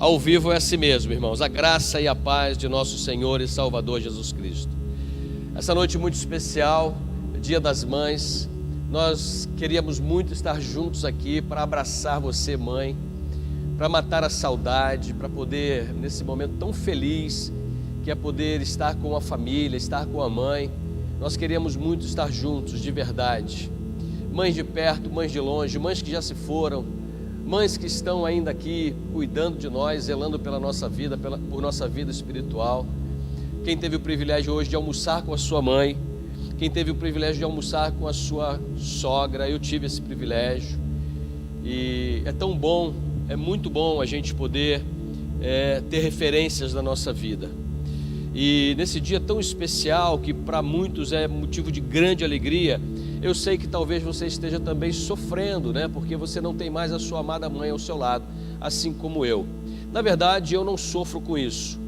Ao vivo é assim mesmo, irmãos. A graça e a paz de nosso Senhor e Salvador Jesus Cristo. Essa noite muito especial, Dia das Mães, nós queríamos muito estar juntos aqui para abraçar você, mãe, para matar a saudade, para poder, nesse momento tão feliz, que é poder estar com a família, estar com a mãe. Nós queríamos muito estar juntos, de verdade. Mães de perto, mães de longe, mães que já se foram, mães que estão ainda aqui cuidando de nós, zelando pela nossa vida, por nossa vida espiritual. Quem teve o privilégio hoje de almoçar com a sua mãe, quem teve o privilégio de almoçar com a sua sogra, eu tive esse privilégio. E é tão bom, é muito bom a gente poder ter referências na nossa vida. E nesse dia tão especial, que para muitos é motivo de grande alegria, eu sei que talvez você esteja também sofrendo, né? Porque você não tem mais a sua amada mãe ao seu lado, assim como eu. Na verdade, eu não sofro com isso.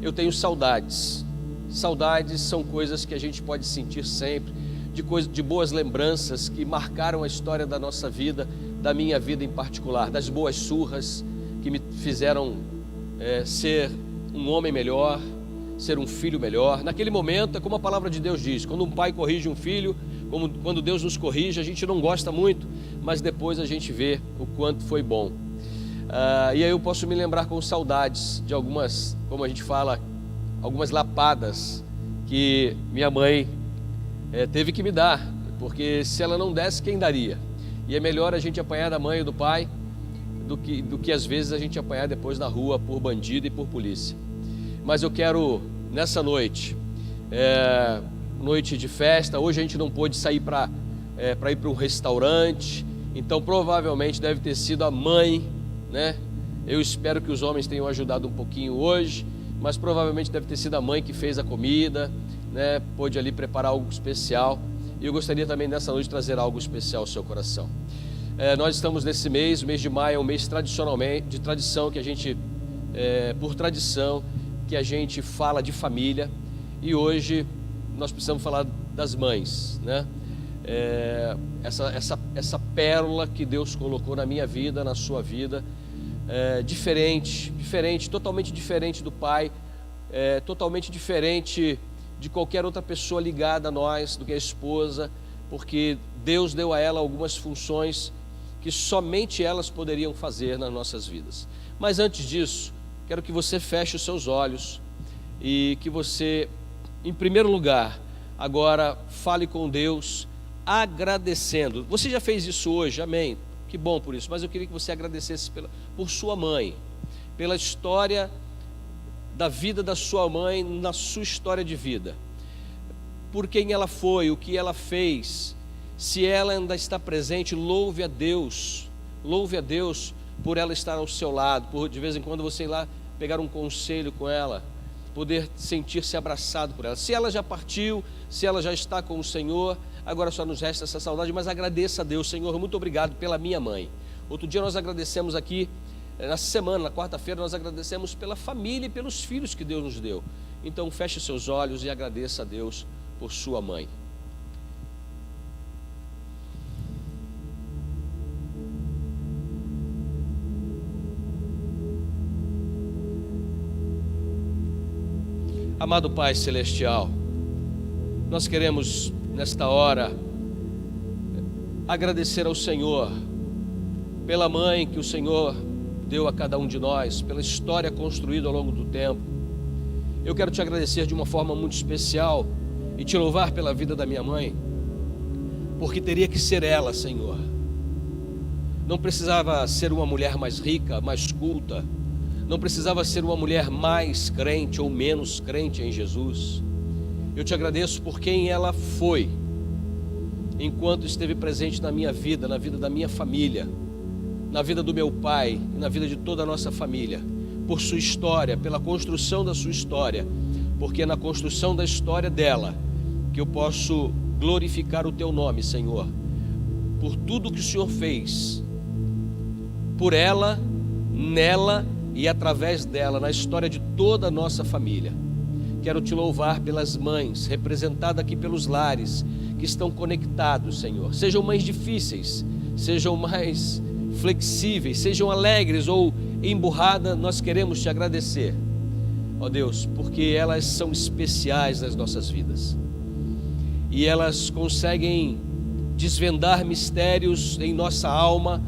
Eu tenho saudades. Saudades são coisas que a gente pode sentir sempre, de boas lembranças que marcaram a história da nossa vida, da minha vida em particular, das boas surras que me fizeram ser um homem melhor, ser um filho melhor. Naquele momento, é como a palavra de Deus diz, quando um pai corrige um filho, quando Deus nos corrige, a gente não gosta muito, mas depois a gente vê o quanto foi bom. E aí eu posso me lembrar com saudades de algumas, como a gente fala, algumas lapadas que minha mãe teve que me dar, porque se ela não desse, quem daria? E é melhor a gente apanhar da mãe ou do pai do que às vezes a gente apanhar depois na rua por bandido e por polícia. Mas eu quero, nessa noite, noite de festa, hoje a gente não pôde sair para ir para um restaurante, então provavelmente deve ter sido a mãe, né? Eu espero que os homens tenham ajudado um pouquinho hoje, mas provavelmente deve ter sido a mãe que fez a comida, né? Pôde ali preparar algo especial, e eu gostaria também nessa noite trazer algo especial ao seu coração. Nós estamos nesse mês, o mês de maio é um mês tradicionalmente, de tradição, que a gente, por tradição, que a gente fala de família, e hoje nós precisamos falar das mães, né? Essa pérola que Deus colocou na minha vida, na sua vida, diferente, totalmente diferente do pai, totalmente diferente de qualquer outra pessoa ligada a nós, do que a esposa, porque Deus deu a ela algumas funções que somente elas poderiam fazer nas nossas vidas. Mas antes disso, quero que você feche os seus olhos e que você, em primeiro lugar, agora fale com Deus agradecendo. Você já fez isso hoje, amém? Que bom por isso, mas eu queria que você agradecesse por sua mãe, pela história da vida da sua mãe, na sua história de vida, por quem ela foi, o que ela fez. Se ela ainda está presente, louve a Deus por ela estar ao seu lado, por de vez em quando você ir lá pegar um conselho com ela, poder sentir-se abraçado por ela. Se ela já partiu, se ela já está com o Senhor, agora só nos resta essa saudade, mas agradeça a Deus. Senhor, muito obrigado pela minha mãe. Outro dia nós agradecemos aqui, na semana, na quarta-feira, nós agradecemos pela família e pelos filhos que Deus nos deu. Então feche seus olhos e agradeça a Deus por sua mãe. Amado Pai Celestial, nós queremos nesta hora agradecer ao Senhor pela mãe que o Senhor deu a cada um de nós, pela história construída ao longo do tempo. Eu quero te agradecer de uma forma muito especial e te louvar pela vida da minha mãe, porque teria que ser ela, Senhor. Não precisava ser uma mulher mais rica, mais culta, não precisava ser uma mulher mais crente ou menos crente em Jesus. Eu te agradeço por quem ela foi, enquanto esteve presente na minha vida, na vida da minha família, na vida do meu pai e na vida de toda a nossa família, por sua história, pela construção da sua história, porque é na construção da história dela que eu posso glorificar o teu nome, Senhor, por tudo que o Senhor fez, por ela, nela e através dela, na história de toda a nossa família. Quero te louvar pelas mães, representadas aqui pelos lares, que estão conectados, Senhor. Sejam mães difíceis, sejam mais flexíveis, sejam alegres ou emburrada, nós queremos te agradecer, ó Deus, porque elas são especiais nas nossas vidas. E elas conseguem desvendar mistérios em nossa alma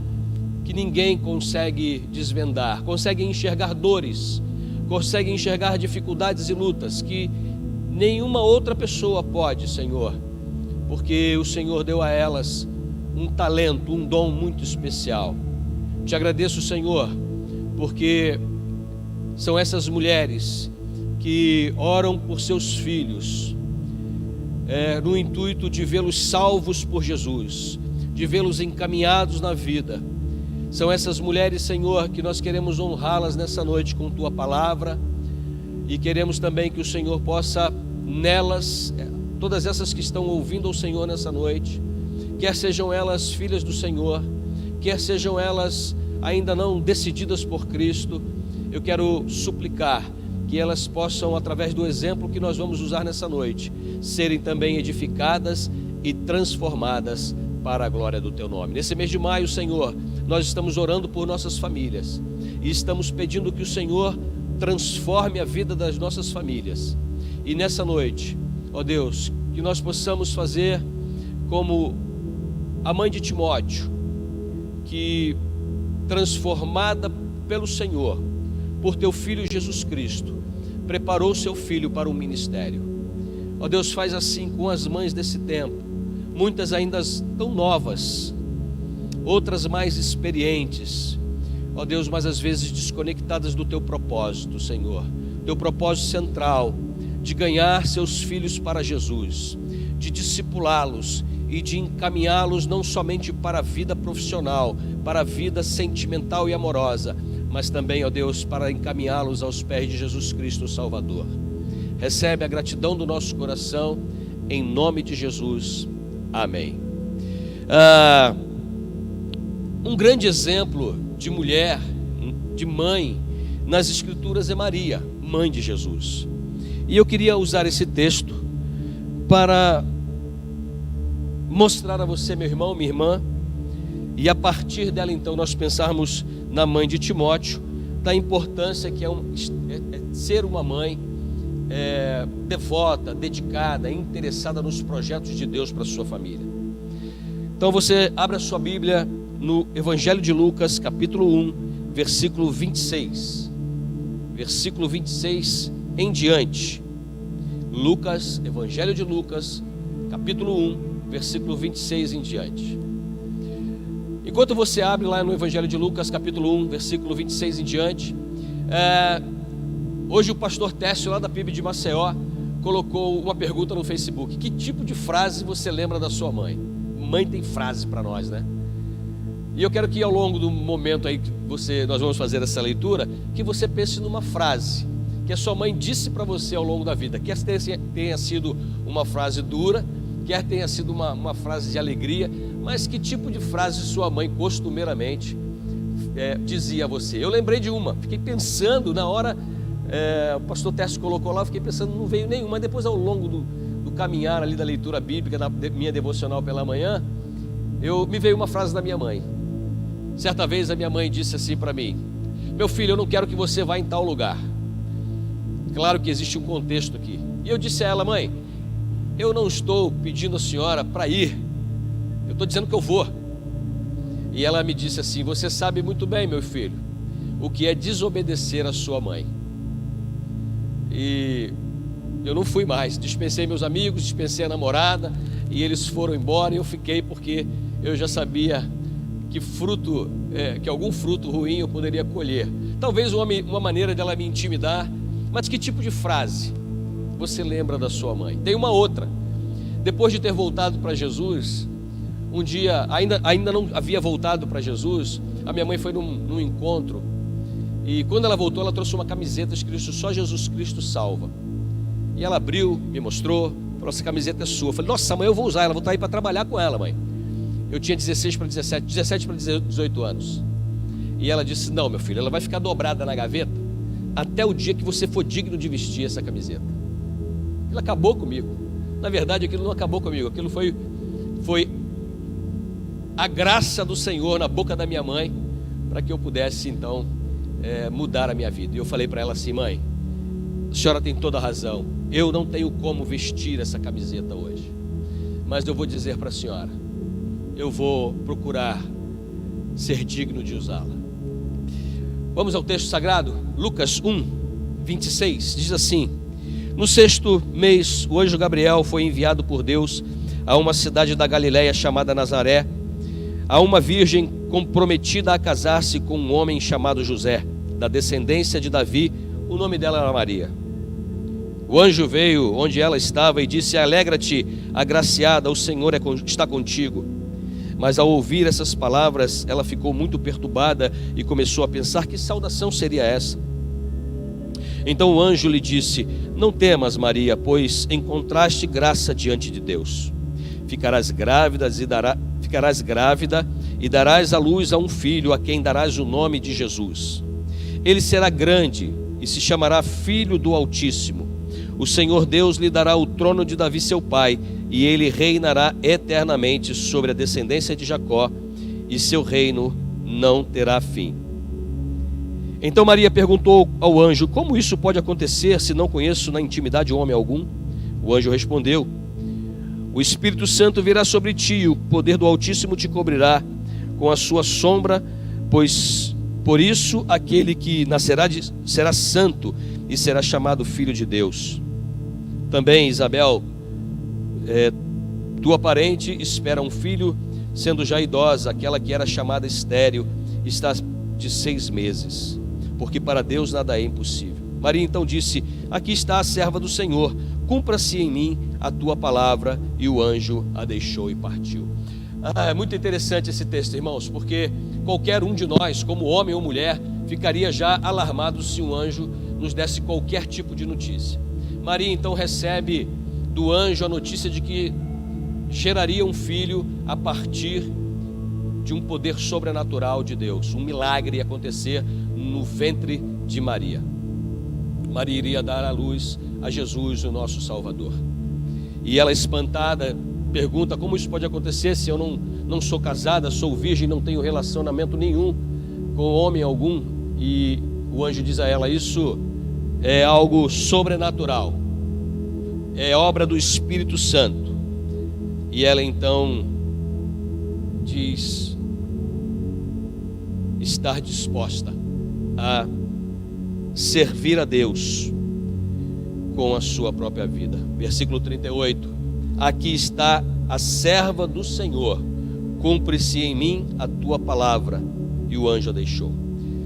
que ninguém consegue desvendar. Conseguem enxergar dores, conseguem enxergar dificuldades e lutas que nenhuma outra pessoa pode, Senhor, porque o Senhor deu a elas um talento, um dom muito especial. Te agradeço, Senhor, porque são essas mulheres que oram por seus filhos, no intuito de vê-los salvos por Jesus, de vê-los encaminhados na vida. São essas mulheres, Senhor, que nós queremos honrá-las nessa noite com Tua palavra, e queremos também que o Senhor possa nelas, todas essas que estão ouvindo ao Senhor nessa noite, quer sejam elas filhas do Senhor, quer sejam elas ainda não decididas por Cristo, eu quero suplicar que elas possam, através do exemplo que nós vamos usar nessa noite, serem também edificadas e transformadas para a glória do Teu nome. Nesse mês de maio, Senhor, nós estamos orando por nossas famílias e estamos pedindo que o Senhor transforme a vida das nossas famílias. E nessa noite, ó Deus, que nós possamos fazer como a mãe de Timóteo, que transformada pelo Senhor, por Teu Filho Jesus Cristo, preparou seu filho para um ministério. Ó Deus, faz assim com as mães desse tempo, muitas ainda tão novas, outras mais experientes, ó Deus, mas às vezes desconectadas do Teu propósito, Senhor, Teu propósito central, de ganhar seus filhos para Jesus, de discipulá-los e de encaminhá-los não somente para a vida profissional, para a vida sentimental e amorosa, mas também, ó Deus, para encaminhá-los aos pés de Jesus Cristo, o Salvador. Recebe a gratidão do nosso coração, em nome de Jesus, amém. Um grande exemplo de mulher, de mãe, nas Escrituras é Maria, mãe de Jesus. E eu queria usar esse texto para mostrar a você, meu irmão, minha irmã, e a partir dela então nós pensarmos na mãe de Timóteo, da importância que é ser uma mãe devota, dedicada, interessada nos projetos de Deus para a sua família. Então você abre a sua Bíblia no Evangelho de Lucas, capítulo 1, versículo 26. Versículo 26 em diante. Lucas, Evangelho de Lucas, capítulo 1, versículo 26 em diante. Enquanto você abre lá no Evangelho de Lucas, capítulo 1, versículo 26 em diante, hoje o pastor Técio, lá da PIB de Maceió, colocou uma pergunta no Facebook: que tipo de frase você lembra da sua mãe? Mãe tem frase para nós, né? E eu quero que ao longo do momento aí que nós vamos fazer essa leitura, que você pense numa frase que a sua mãe disse para você ao longo da vida, quer tenha sido uma frase dura, quer tenha sido uma frase de alegria, mas que tipo de frase sua mãe costumeiramente dizia a você? Eu lembrei de uma, fiquei pensando na hora, o pastor Técio colocou lá, eu fiquei pensando, não veio nenhuma, mas depois ao longo do caminhar ali da leitura bíblica, da minha devocional pela manhã, me veio uma frase da minha mãe. Certa vez a minha mãe disse assim para mim: meu filho, eu não quero que você vá em tal lugar. Claro que existe um contexto aqui. E eu disse a ela: mãe, eu não estou pedindo a senhora para ir, eu estou dizendo que eu vou. E ela me disse assim: você sabe muito bem, meu filho, o que é desobedecer a sua mãe. E eu não fui mais, dispensei meus amigos, dispensei a namorada, e eles foram embora, e eu fiquei porque eu já sabia que algum fruto ruim eu poderia colher. Talvez uma maneira dela me intimidar. Mas que tipo de frase você lembra da sua mãe? Tem uma outra. Depois de ter voltado para Jesus, um dia, ainda não havia voltado para Jesus, a minha mãe foi num encontro, e quando ela voltou, ela trouxe uma camiseta escrito: só Jesus Cristo salva. E ela abriu, me mostrou, falou: essa camiseta é sua. Eu falei: nossa, mãe, eu vou usar, ela, vou estar aí para trabalhar com ela, mãe. Eu tinha 17 para 18 anos. E ela disse: não, meu filho, ela vai ficar dobrada na gaveta até o dia que você for digno de vestir essa camiseta. Aquilo acabou comigo. Na verdade, aquilo não acabou comigo, aquilo foi a graça do Senhor na boca da minha mãe, para que eu pudesse então mudar a minha vida. E eu falei para ela assim: mãe, a senhora tem toda a razão, eu não tenho como vestir essa camiseta hoje, mas eu vou dizer para a senhora, eu vou procurar ser digno de usá-la. Vamos ao texto sagrado, Lucas 1, 26, diz assim: no 6º mês, o anjo Gabriel foi enviado por Deus a uma cidade da Galiléia chamada Nazaré, a uma virgem comprometida a casar-se com um homem chamado José, da descendência de Davi. O nome dela era Maria. O anjo veio onde ela estava e disse: alegra-te, agraciada, o Senhor está contigo. Mas ao ouvir essas palavras, ela ficou muito perturbada e começou a pensar: que saudação seria essa? Então o anjo lhe disse: não temas, Maria, pois encontraste graça diante de Deus. Ficarás grávida e darás à luz a um filho, a quem darás o nome de Jesus. Ele será grande e se chamará Filho do Altíssimo. O Senhor Deus lhe dará o trono de Davi seu pai, e ele reinará eternamente sobre a descendência de Jacó, e seu reino não terá fim. Então Maria perguntou ao anjo: como isso pode acontecer, se não conheço na intimidade homem algum? O anjo respondeu: o Espírito Santo virá sobre ti, e o poder do Altíssimo te cobrirá com a sua sombra, pois por isso aquele que nascerá será santo e será chamado Filho de Deus. Também Isabel, tua parente, espera um filho, sendo já idosa. Aquela que era chamada estéril está de 6 meses, porque para Deus nada é impossível. Maria então disse: aqui está a serva do Senhor, cumpra-se em mim a tua palavra. E o anjo a deixou e partiu. É muito interessante esse texto, irmãos, porque qualquer um de nós, como homem ou mulher, ficaria já alarmado se um anjo nos desse qualquer tipo de notícia. Maria então recebe do anjo a notícia de que geraria um filho a partir de um poder sobrenatural de Deus. Um milagre ia acontecer no ventre de Maria. Maria iria dar à luz a Jesus, o nosso Salvador. E ela, espantada, pergunta: como isso pode acontecer se eu não sou casada, sou virgem, não tenho relacionamento nenhum com homem algum? E o anjo diz a ela: isso é algo sobrenatural, é obra do Espírito Santo. E ela então diz estar disposta a servir a Deus com a sua própria vida. Versículo 38: aqui está a serva do Senhor, cumpre-se em mim a tua palavra. E o anjo a deixou.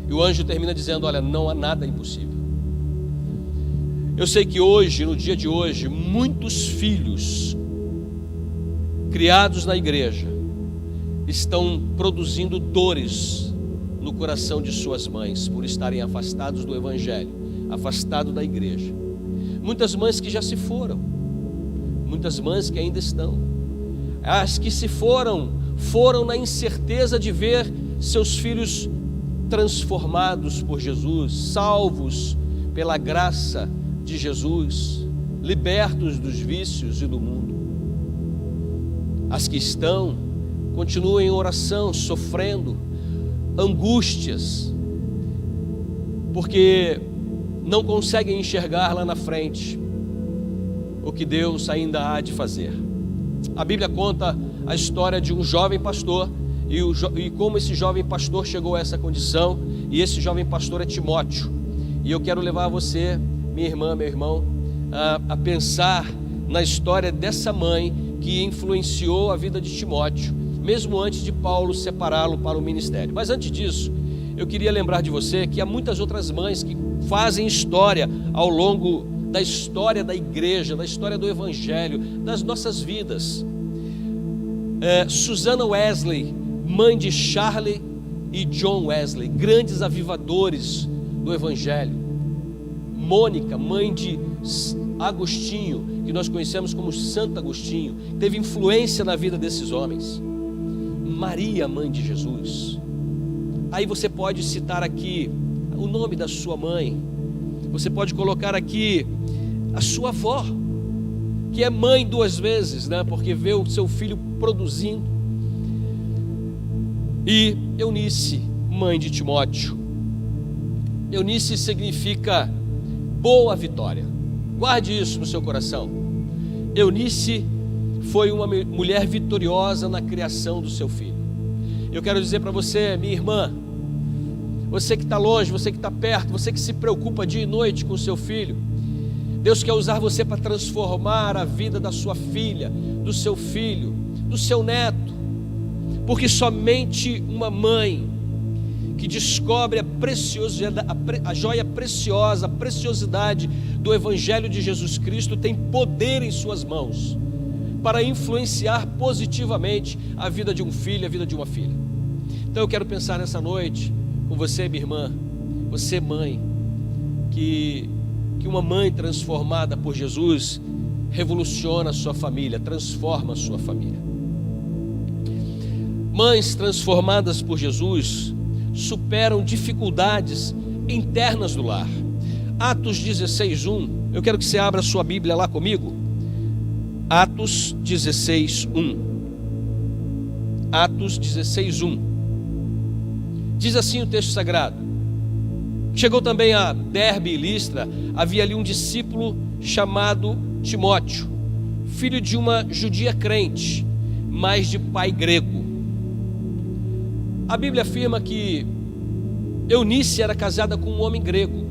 E o anjo termina dizendo: olha, não há nada impossível. Eu sei que hoje, no dia de hoje, muitos filhos criados na igreja estão produzindo dores no coração de suas mães por estarem afastados do evangelho, afastados da igreja. Muitas mães que já se foram, muitas mães que ainda estão. As que se foram na incerteza de ver seus filhos transformados por Jesus, salvos pela graça de Jesus, libertos dos vícios e do mundo. As que estão, continuam em oração, sofrendo angústias, porque não conseguem enxergar lá na frente o que Deus ainda há de fazer. A Bíblia conta a história de um jovem pastor e como esse jovem pastor chegou a essa condição, e esse jovem pastor é Timóteo. E eu quero levar você, minha irmã, meu irmão, a pensar na história dessa mãe que influenciou a vida de Timóteo, mesmo antes de Paulo separá-lo para o ministério. Mas antes disso, eu queria lembrar de você que há muitas outras mães que fazem história ao longo da história da igreja, da história do evangelho, das nossas vidas. Susana Wesley, mãe de Charlie e John Wesley, grandes avivadores do evangelho. Mônica, mãe de Agostinho, que nós conhecemos como Santo Agostinho, teve influência na vida desses homens. Maria, mãe de Jesus. Aí você pode citar aqui o nome da sua mãe, você pode colocar aqui a sua avó, que é mãe 2 vezes, né? Porque vê o seu filho produzindo. E Eunice, mãe de Timóteo. Eunice significa boa vitória. Guarde isso no seu coração. Eunice foi uma mulher vitoriosa na criação do seu filho. Eu quero dizer para você, minha irmã, você que está longe, você que está perto, você que se preocupa dia e noite com o seu filho, Deus quer usar você para transformar a vida da sua filha, do seu filho, do seu neto, porque somente uma mãe que descobre a joia preciosa, a preciosidade do Evangelho de Jesus Cristo tem poder em suas mãos para influenciar positivamente a vida de um filho, a vida de uma filha. Então eu quero pensar nessa noite com você, minha irmã, você mãe, que uma mãe transformada por Jesus revoluciona a sua família, transforma a sua família. Mães transformadas por Jesus superam dificuldades internas do lar. Atos 16:1, eu quero que você abra a sua Bíblia lá comigo. Atos 16:1. Atos 16:1. Diz assim o texto sagrado: chegou também a Derbe e Listra, havia ali um discípulo chamado Timóteo, filho de uma judia crente, mas de pai grego. A Bíblia afirma que Eunice era casada com um homem grego,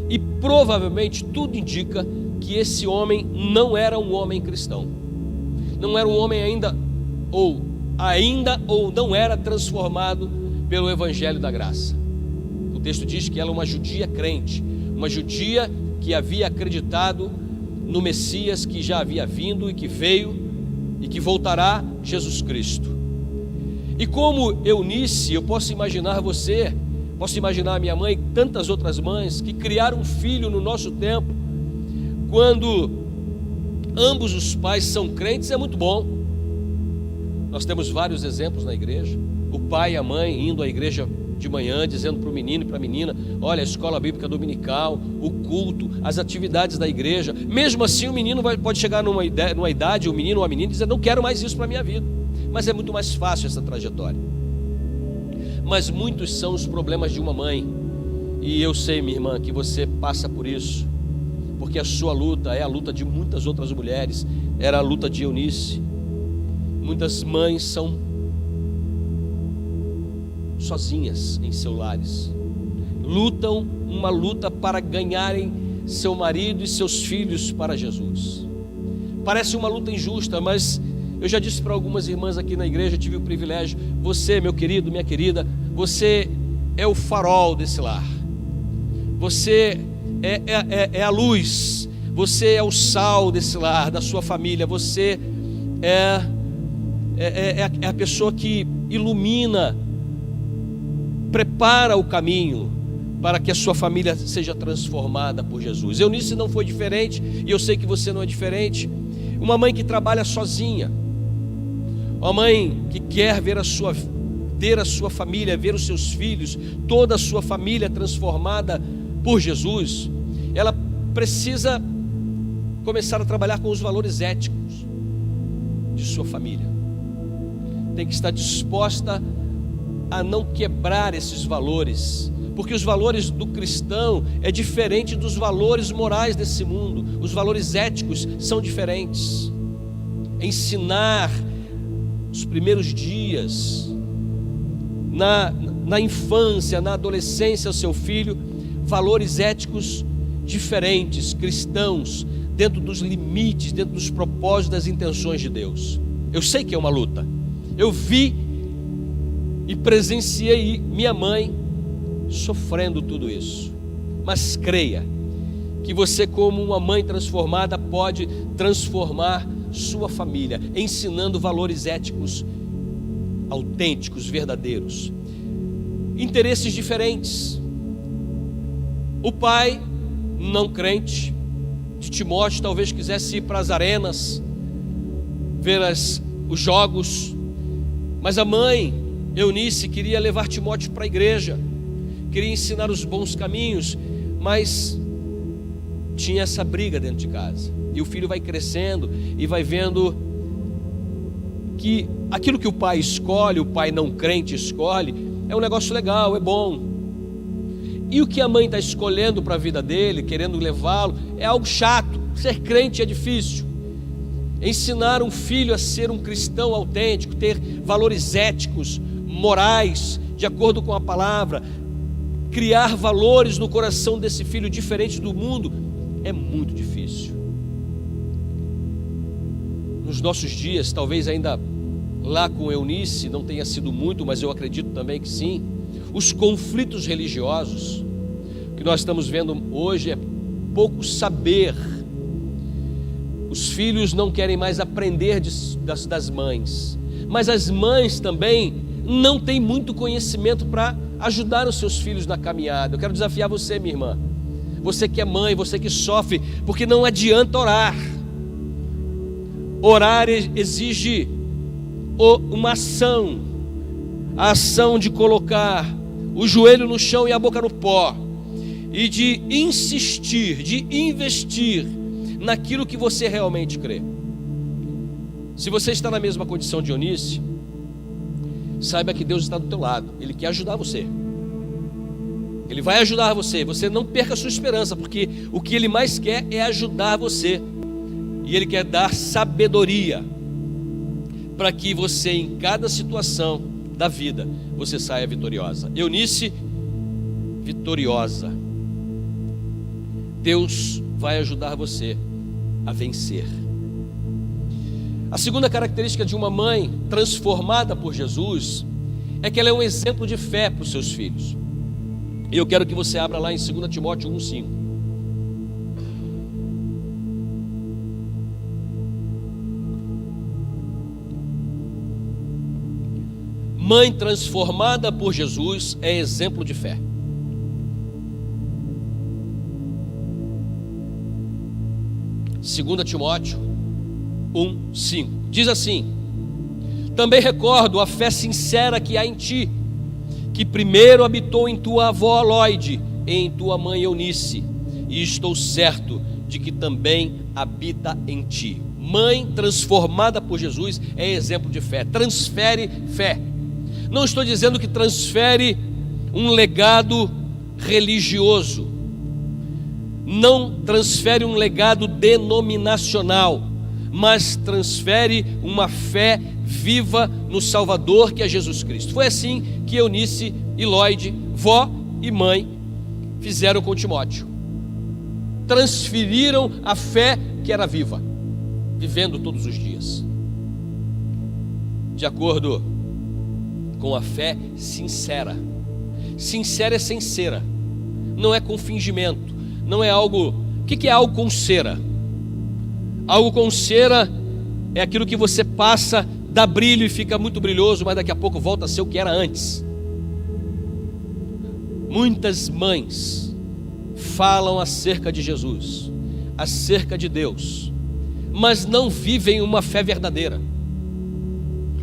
e provavelmente tudo indica que esse homem não era um homem cristão, não era um homem ainda ou não era transformado pelo Evangelho da Graça. O texto diz que ela é uma judia crente, uma judia que havia acreditado no Messias que já havia vindo e que veio e que voltará, Jesus Cristo. E como Eunice, eu posso imaginar você, posso imaginar a minha mãe e tantas outras mães que criaram um filho no nosso tempo, quando ambos os pais são crentes, é muito bom. Nós temos vários exemplos na igreja, o pai e a mãe indo à igreja de manhã, dizendo para o menino e para a menina: olha, a escola bíblica dominical, o culto, as atividades da igreja. Mesmo assim o menino pode chegar numa idade, o menino ou a menina, dizer: não quero mais isso para a minha vida. Mas é muito mais fácil essa trajetória. Mas muitos são os problemas de uma mãe, e eu sei, minha irmã, que você passa por isso, porque a sua luta é a luta de muitas outras mulheres, era a luta de Eunice. Muitas mães são sozinhas em seus lares, lutam uma luta para ganharem seu marido e seus filhos para Jesus. Parece uma luta injusta, mas eu já disse para algumas irmãs aqui na igreja, tive o privilégio, você, meu querido, minha querida, você é o farol desse lar, você é a luz, você é o sal desse lar, da sua família, você é a pessoa que ilumina, prepara o caminho para que a sua família seja transformada por Jesus. Eunice não foi diferente, e eu sei que você não é diferente. Uma mãe que trabalha sozinha, uma mãe que quer ter a sua família, ver os seus filhos, toda a sua família transformada por Jesus, ela precisa começar a trabalhar com os valores éticos de sua família. Tem que estar disposta a não quebrar esses valores, porque os valores do cristão é diferente dos valores morais desse mundo. Os valores éticos são diferentes. Ensinar os primeiros dias, na infância, na adolescência, ao seu filho, valores éticos diferentes, cristãos, dentro dos limites, dentro dos propósitos, das intenções de Deus. Eu sei que é uma luta. Eu vi e presenciei minha mãe sofrendo tudo isso, mas creia que você, como uma mãe transformada, pode transformar sua família, ensinando valores éticos autênticos, verdadeiros. Interesses diferentes. O pai, não crente, de Timóteo, talvez quisesse ir para as arenas, ver os jogos, mas a mãe, Eunice, queria levar Timóteo para a igreja, queria ensinar os bons caminhos, mas tinha essa briga dentro de casa. E o filho vai crescendo e vai vendo que aquilo que o pai escolhe, o pai não crente escolhe, é um negócio legal, é bom. E o que a mãe está escolhendo para a vida dele, querendo levá-lo, é algo chato. Ser crente é difícil. Ensinar um filho a ser um cristão autêntico, ter valores éticos, morais, de acordo com a palavra, criar valores no coração desse filho diferente do mundo, é muito difícil. Nos nossos dias, talvez ainda lá com Eunice não tenha sido muito, mas eu acredito também que sim, os conflitos religiosos que nós estamos vendo hoje é pouco saber. Os filhos não querem mais aprender das mães, mas as mães também não têm muito conhecimento para ajudar os seus filhos na caminhada. Eu quero desafiar você, minha irmã, você que é mãe, você que sofre, porque não adianta orar. Orar exige uma ação, a ação de colocar o joelho no chão e a boca no pó, e de insistir, de investir naquilo que você realmente crê. Se você está na mesma condição de Eunice, saiba que Deus está do teu lado. Ele quer ajudar você. Ele vai ajudar você. Você não perca a sua esperança, porque o que Ele mais quer é ajudar você. E Ele quer dar sabedoria para que você, em cada situação da vida, você saia vitoriosa. Eunice, vitoriosa. Deus vai ajudar você a vencer. A segunda característica de uma mãe transformada por Jesus é que ela é um exemplo de fé para os seus filhos. E eu quero que você abra lá em 2 Timóteo 1,5. Mãe transformada por Jesus é exemplo de fé. 2 Timóteo 1,5 diz assim: também recordo a fé sincera que há em ti, que primeiro habitou em tua avó Loide e em tua mãe Eunice, e estou certo de que também habita em ti. Mãe transformada por Jesus é exemplo de fé, transfere fé. Não estou dizendo que transfere um legado religioso, não transfere um legado denominacional, mas transfere uma fé viva no Salvador, que é Jesus Cristo. Foi assim que Eunice e Loide, vó e mãe, fizeram com Timóteo. Transferiram a fé que era viva, vivendo todos os dias, de acordo com a fé sincera. Sincera é sem cera, não é com fingimento, não é algo. O que é algo com cera? Algo com cera é aquilo que você passa, dá brilho e fica muito brilhoso, mas daqui a pouco volta a ser o que era antes. Muitas mães falam acerca de Jesus, acerca de Deus, mas não vivem uma fé verdadeira,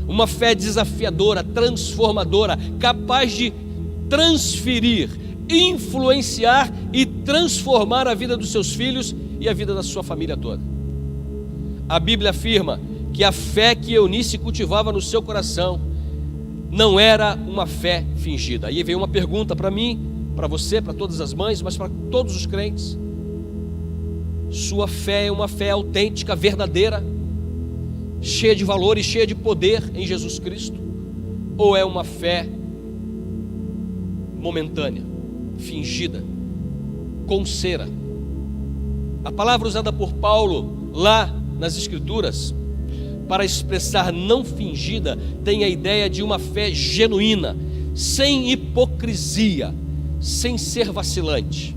uma fé desafiadora, transformadora, capaz de transferir, influenciar e transformar a vida dos seus filhos e a vida da sua família toda. A Bíblia afirma que a fé que Eunice cultivava no seu coração não era uma fé fingida. Aí veio uma pergunta para mim, para você, para todas as mães, mas para todos os crentes: sua fé é uma fé autêntica, verdadeira, cheia de valor e cheia de poder em Jesus Cristo? Ou é uma fé momentânea, fingida, com cera? A palavra usada por Paulo lá nas Escrituras para expressar não fingida tem a ideia de uma fé genuína, sem hipocrisia, sem ser vacilante.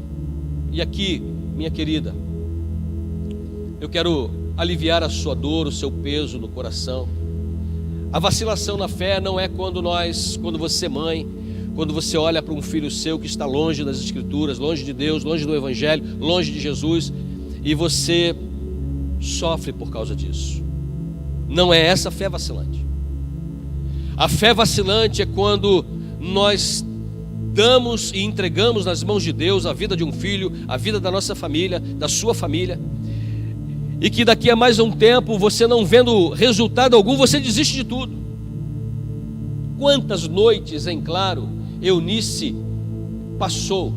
E aqui, minha querida, eu quero aliviar a sua dor, o seu peso no coração. A vacilação na fé não é quando você, mãe, quando você olha para um filho seu que está longe das Escrituras, longe de Deus, longe do Evangelho, longe de Jesus, e você sofre por causa disso. Não é essa a fé vacilante. A fé vacilante é quando nós damos e entregamos nas mãos de Deus a vida de um filho, a vida da nossa família, da sua família, e que daqui a mais um tempo, você não vendo resultado algum, você desiste de tudo. Quantas noites em claro Eunice passou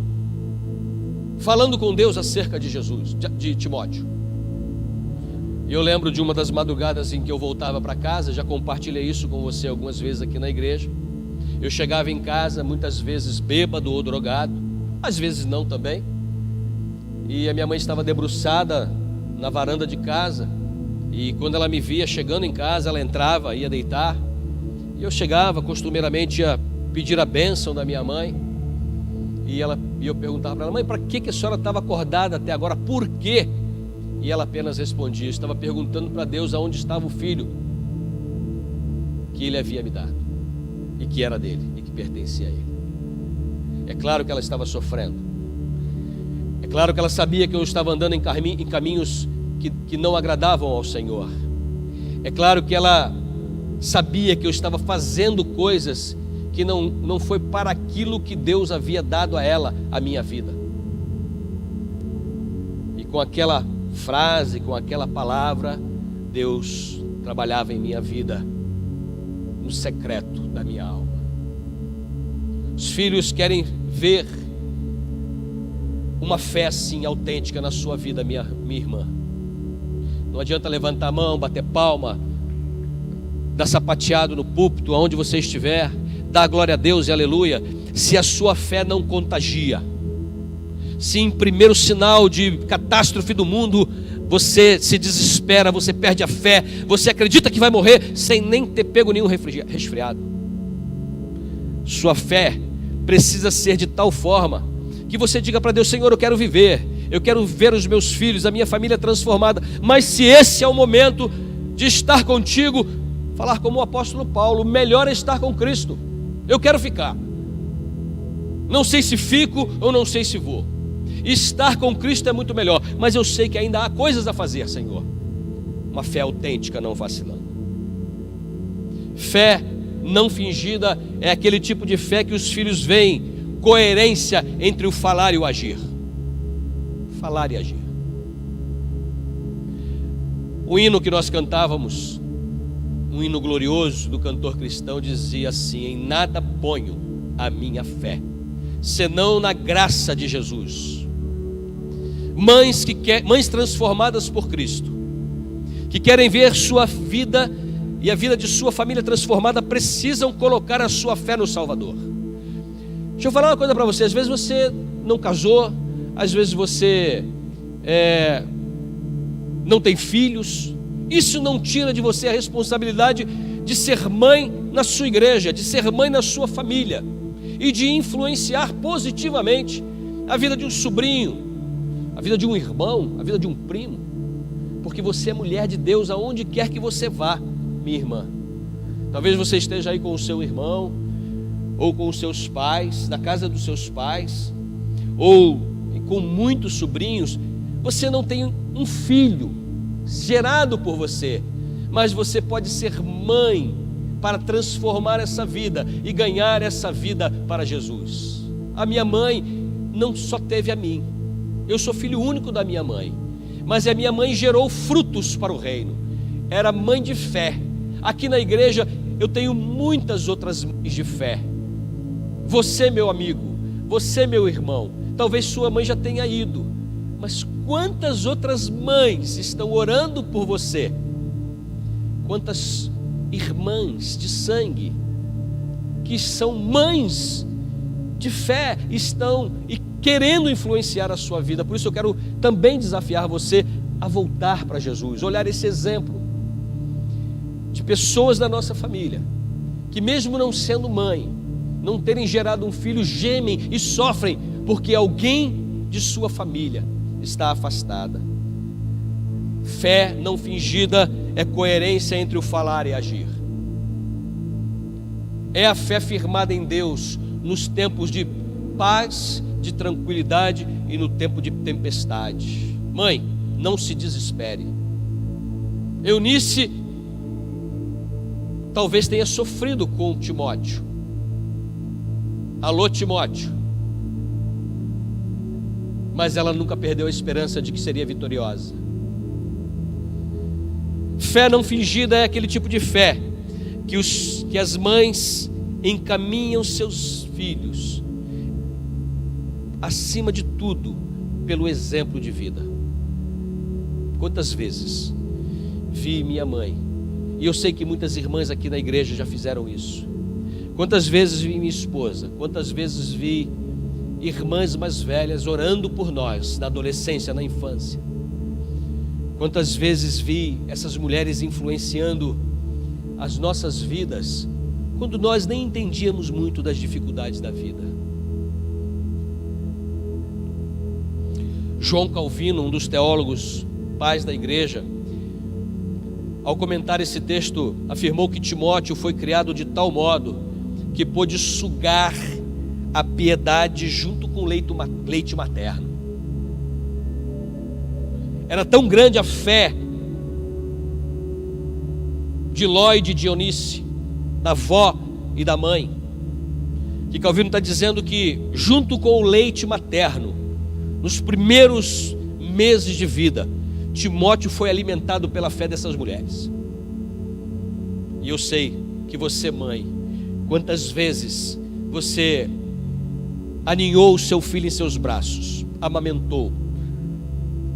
falando com Deus acerca de Jesus, de Timóteo. E eu lembro de uma das madrugadas em que eu voltava para casa, já compartilhei isso com você algumas vezes aqui na igreja. Eu chegava em casa muitas vezes bêbado ou drogado, às vezes não também. E a minha mãe estava debruçada na varanda de casa, e quando ela me via chegando em casa, ela entrava, ia deitar, e eu chegava, costumeiramente ia pedir a bênção da minha mãe, e eu perguntava para ela: mãe, para que a senhora estava acordada até agora? Por quê? E ela apenas respondia: estava perguntando para Deus aonde estava o filho que Ele havia me dado, e que era dele, e que pertencia a Ele. É claro que ela estava sofrendo, é claro que ela sabia que eu estava andando em caminhos que não agradavam ao Senhor, é claro que ela sabia que eu estava fazendo coisas que não foi para aquilo que Deus havia dado a ela, a minha vida. E com aquela frase, com aquela palavra, Deus trabalhava em minha vida, no secreto da minha alma. Os filhos querem ver uma fé assim autêntica na sua vida, minha irmã. Não adianta levantar a mão, bater palma, dar sapateado no púlpito, aonde você estiver, dar glória a Deus e aleluia, se a sua fé não contagia. Se em primeiro sinal de catástrofe do mundo você se desespera, você perde a fé, você acredita que vai morrer sem nem ter pego nenhum resfriado. Sua fé precisa ser de tal forma que você diga para Deus: Senhor, eu quero viver, eu quero ver os meus filhos, a minha família transformada, mas se esse é o momento de estar contigo, falar como o apóstolo Paulo: melhor é estar com Cristo, eu quero ficar, não sei se fico ou não sei se vou. Estar com Cristo é muito melhor, mas eu sei que ainda há coisas a fazer, Senhor. Uma fé autêntica, não vacilando. Fé não fingida é aquele tipo de fé que os filhos veem coerência entre o falar e o agir. Falar e agir. O hino que nós cantávamos, um hino glorioso do cantor cristão, dizia assim: em nada ponho a minha fé, senão na graça de Jesus. Mães transformadas por Cristo, que querem ver sua vida e a vida de sua família transformada, precisam colocar a sua fé no Salvador. Deixa eu falar uma coisa para você: às vezes você não casou, às vezes você não tem filhos. Isso não tira de você a responsabilidade de ser mãe na sua igreja, de ser mãe na sua família e de influenciar positivamente a vida de um sobrinho, a vida de um irmão, a vida de um primo, porque você é mulher de Deus aonde quer que você vá, minha irmã. Talvez você esteja aí com o seu irmão, ou com os seus pais, na casa dos seus pais, ou com muitos sobrinhos. Você não tem um filho gerado por você, mas você pode ser mãe para transformar essa vida e ganhar essa vida para Jesus. A minha mãe não só teve a mim, eu sou filho único da minha mãe, mas a minha mãe gerou frutos para o reino, era mãe de fé. Aqui na igreja eu tenho muitas outras mães de fé. Você, meu amigo, você, meu irmão, talvez sua mãe já tenha ido, mas quantas outras mães estão orando por você? Quantas irmãs de sangue que são mães de fé estão e querendo influenciar a sua vida? Por isso eu quero também desafiar você a voltar para Jesus, olhar esse exemplo de pessoas da nossa família que, mesmo não sendo mãe, não terem gerado um filho, gemem e sofrem porque alguém de sua família está afastada. Fé não fingida é coerência entre o falar e agir. É a fé firmada em Deus nos tempos de paz, de tranquilidade e no tempo de tempestade. Mãe, não se desespere. Eunice talvez tenha sofrido com Timóteo. Alô, Timóteo. Mas ela nunca perdeu a esperança de que seria vitoriosa. Fé não fingida é aquele tipo de fé que as mães encaminham seus filhos, acima de tudo, pelo exemplo de vida. Quantas vezes vi minha mãe, e eu sei que muitas irmãs aqui na igreja já fizeram isso. Quantas vezes vi minha esposa, quantas vezes vi irmãs mais velhas orando por nós, na adolescência, na infância. Quantas vezes vi essas mulheres influenciando as nossas vidas, quando nós nem entendíamos muito das dificuldades da vida. João Calvino, um dos teólogos pais da igreja, ao comentar esse texto, afirmou que Timóteo foi criado de tal modo que pôde sugar a piedade junto com leite materno. Era tão grande a fé de Ló e de Dionice, da avó e da mãe, que Calvino está dizendo que junto com o leite materno, nos primeiros meses de vida, Timóteo foi alimentado pela fé dessas mulheres. E eu sei que você, mãe, quantas vezes você aninhou o seu filho em seus braços, amamentou,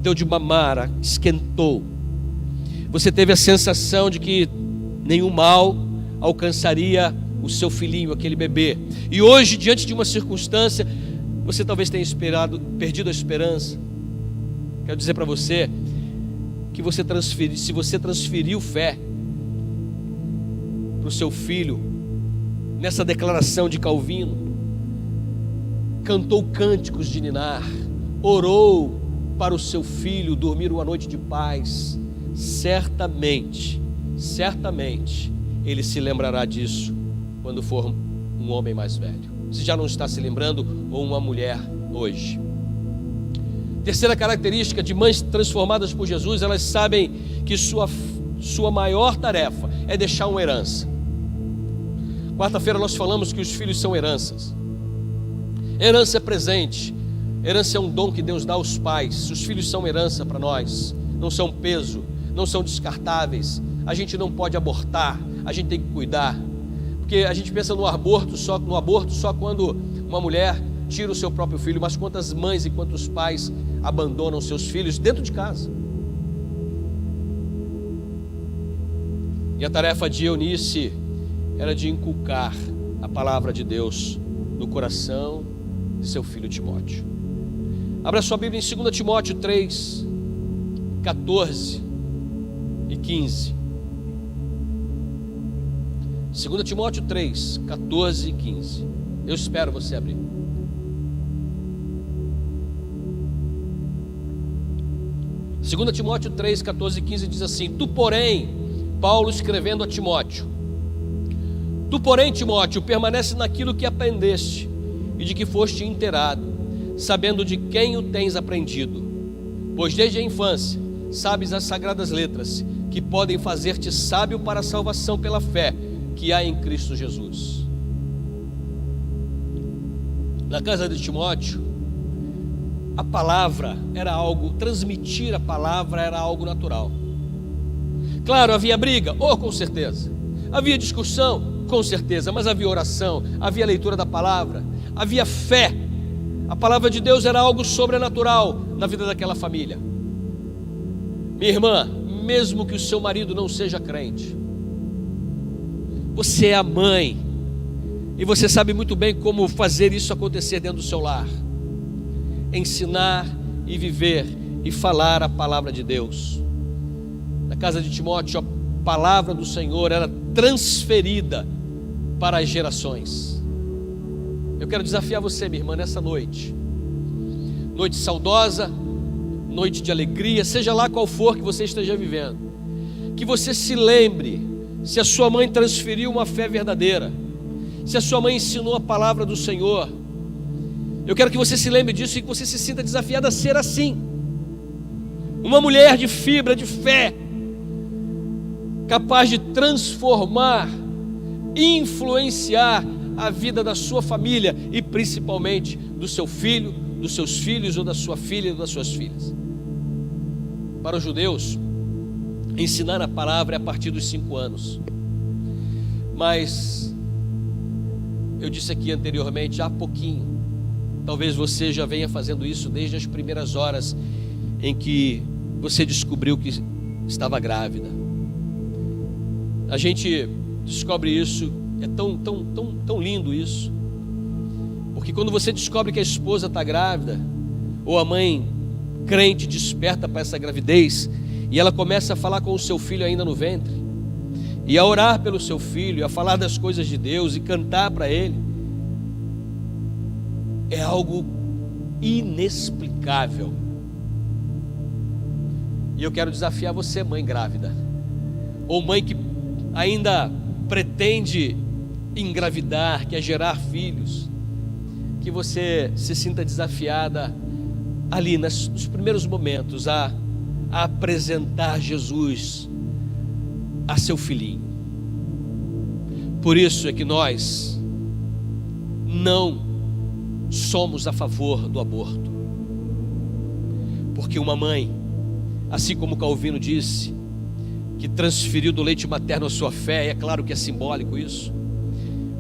deu de mamar, esquentou. Você teve a sensação de que nenhum mal alcançaria o seu filhinho, aquele bebê. E hoje, diante de uma circunstância, você talvez tenha perdido a esperança. Quero dizer para você que se você transferiu fé para o seu filho, nessa declaração de Calvino, cantou cânticos de ninar, orou para o seu filho dormir uma noite de paz, certamente ele se lembrará disso quando for um homem mais velho. Se já não está se lembrando, ou uma mulher hoje. Terceira característica de mães transformadas por Jesus: elas sabem que sua maior tarefa é deixar uma herança. Quarta-feira nós falamos que os filhos são heranças. Herança é presente, herança é um dom que Deus dá aos pais. Os filhos são herança para nós, não são peso, não são descartáveis. A gente não pode abortar, a gente tem que cuidar, porque a gente pensa no aborto só quando uma mulher tira o seu próprio filho, mas quantas mães e quantos pais abandonam seus filhos dentro de casa. E a tarefa de Eunice era de inculcar a palavra de Deus no coração de seu filho Timóteo. Abra sua Bíblia em 2 Timóteo 3, 14 e 15. 2 Timóteo 3, 14 e 15. Eu espero você abrir. Segunda Timóteo 3, 14 e 15 diz assim: Tu, porém, Paulo escrevendo a Timóteo, tu, porém, Timóteo, permanece naquilo que aprendeste e de que foste inteirado, sabendo de quem o tens aprendido, pois desde a infância sabes as sagradas letras, que podem fazer-te sábio para a salvação pela fé que há em Cristo Jesus. Na casa de Timóteo, a palavra era algo, transmitir a palavra era algo natural. Claro, havia briga, com certeza. Havia discussão, com certeza, mas havia oração, havia leitura da palavra, havia fé. A palavra de Deus era algo sobrenatural na vida daquela família. Minha irmã, mesmo que o seu marido não seja crente, você é a mãe, e você sabe muito bem como fazer isso acontecer dentro do seu lar. Ensinar e viver e falar a palavra de Deus. Na casa de Timóteo, a palavra do Senhor era transferida para as gerações. Eu quero desafiar você, minha irmã, nessa noite. Noite saudosa, noite de alegria, seja lá qual for que você esteja vivendo, que você se lembre, se a sua mãe transferiu uma fé verdadeira, se a sua mãe ensinou a palavra do Senhor. Eu quero que você se lembre disso e que você se sinta desafiado a ser assim, uma mulher de fibra, de fé, capaz de transformar, influenciar a vida da sua família e principalmente do seu filho, dos seus filhos, ou da sua filha ou das suas filhas. Para os judeus, ensinar a palavra é a partir dos 5 anos, mas eu disse aqui anteriormente, há pouquinho, Talvez você já venha fazendo isso desde as primeiras horas em que você descobriu que estava grávida. A gente descobre isso, é tão lindo isso. Porque quando você descobre que a esposa está grávida, ou a mãe crente desperta para essa gravidez, e ela começa a falar com o seu filho ainda no ventre, e a orar pelo seu filho, a falar das coisas de Deus e cantar para ele, é algo inexplicável. E eu quero desafiar você, mãe grávida, ou mãe que ainda pretende engravidar, quer gerar filhos, que você se sinta desafiada ali nos primeiros momentos a apresentar Jesus a seu filhinho. Por isso é que nós não somos a favor do aborto, porque uma mãe, assim como Calvino disse, que transferiu do leite materno a sua fé, e é claro que é simbólico isso,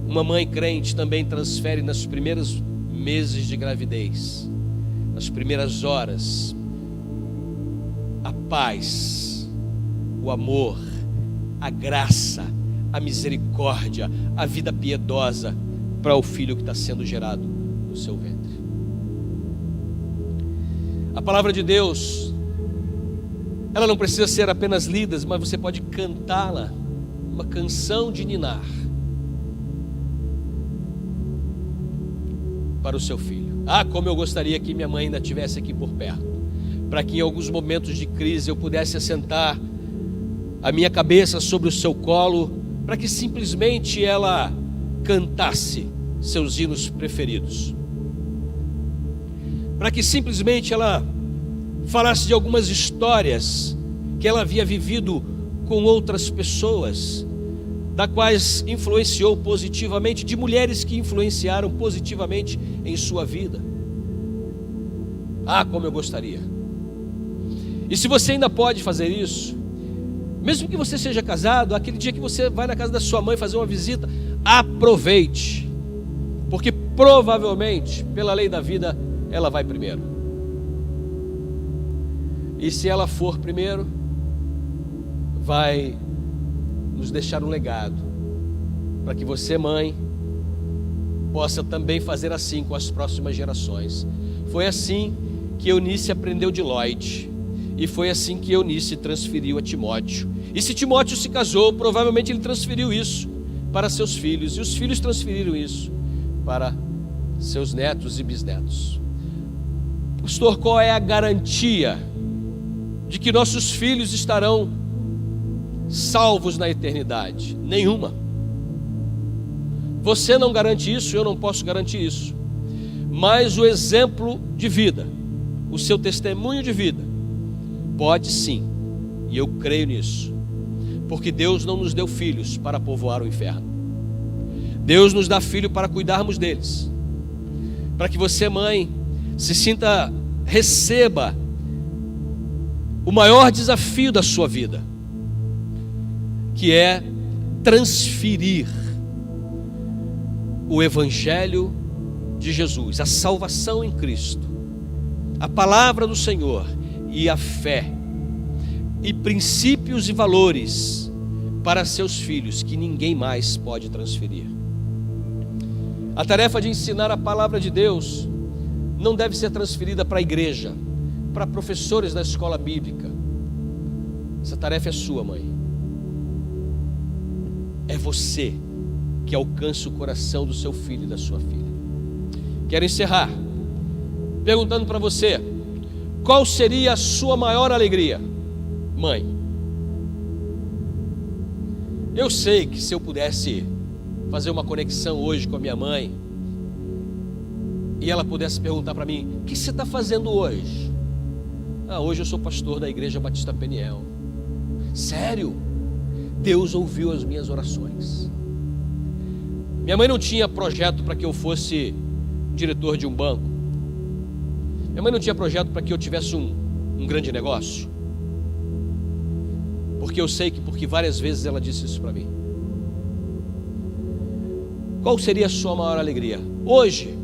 uma mãe crente também transfere nos primeiros meses de gravidez, nas primeiras horas, a paz, o amor, a graça, a misericórdia, a vida piedosa para o filho que está sendo gerado no seu ventre. A palavra de Deus, ela não precisa ser apenas lida, mas você pode cantá-la, uma canção de ninar para o seu filho. Ah, como eu gostaria que minha mãe ainda estivesse aqui por perto, para que em alguns momentos de crise eu pudesse assentar a minha cabeça sobre o seu colo, para que simplesmente ela cantasse seus hinos preferidos, para que simplesmente ela falasse de algumas histórias que ela havia vivido com outras pessoas, da quais influenciou positivamente, de mulheres que influenciaram positivamente em sua vida. Ah, como eu gostaria. E se você ainda pode fazer isso, mesmo que você seja casado, aquele dia que você vai na casa da sua mãe fazer uma visita, aproveite, porque provavelmente, pela lei da vida, ela vai primeiro. E se ela for primeiro, vai nos deixar um legado, para que você, mãe, possa também fazer assim com as próximas gerações. Foi assim que Eunice aprendeu de Lloyd, e foi assim que Eunice transferiu a Timóteo. E se Timóteo se casou, provavelmente ele transferiu isso para seus filhos, e os filhos transferiram isso para seus netos e bisnetos. Pastor, qual é a garantia de que nossos filhos estarão salvos na eternidade? Nenhuma. Você não garante isso, eu não posso garantir isso, mas o exemplo de vida, o seu testemunho de vida, pode sim, e eu creio nisso, porque Deus não nos deu filhos para povoar o inferno. Deus nos dá filho para cuidarmos deles, para que você, mãe, se sinta, receba o maior desafio da sua vida, que é transferir o Evangelho de Jesus, a salvação em Cristo, a palavra do Senhor e a fé, e princípios e valores para seus filhos, que ninguém mais pode transferir. A tarefa de ensinar a palavra de Deus não deve ser transferida para a igreja, para professores da escola bíblica. Essa tarefa é sua, mãe. É você que alcança o coração do seu filho e da sua filha. Quero encerrar perguntando para você: qual seria a sua maior alegria, mãe? Eu sei que se eu pudesse fazer uma conexão hoje com a minha mãe, e ela pudesse perguntar para mim: o que você está fazendo hoje? Ah, hoje eu sou pastor da Igreja Batista Peniel. Sério? Deus ouviu as minhas orações. Minha mãe não tinha projeto para que eu fosse diretor de um banco. Minha mãe não tinha projeto para que eu tivesse um grande negócio. Porque eu sei porque várias vezes ela disse isso para mim. Qual seria a sua maior alegria? Hoje,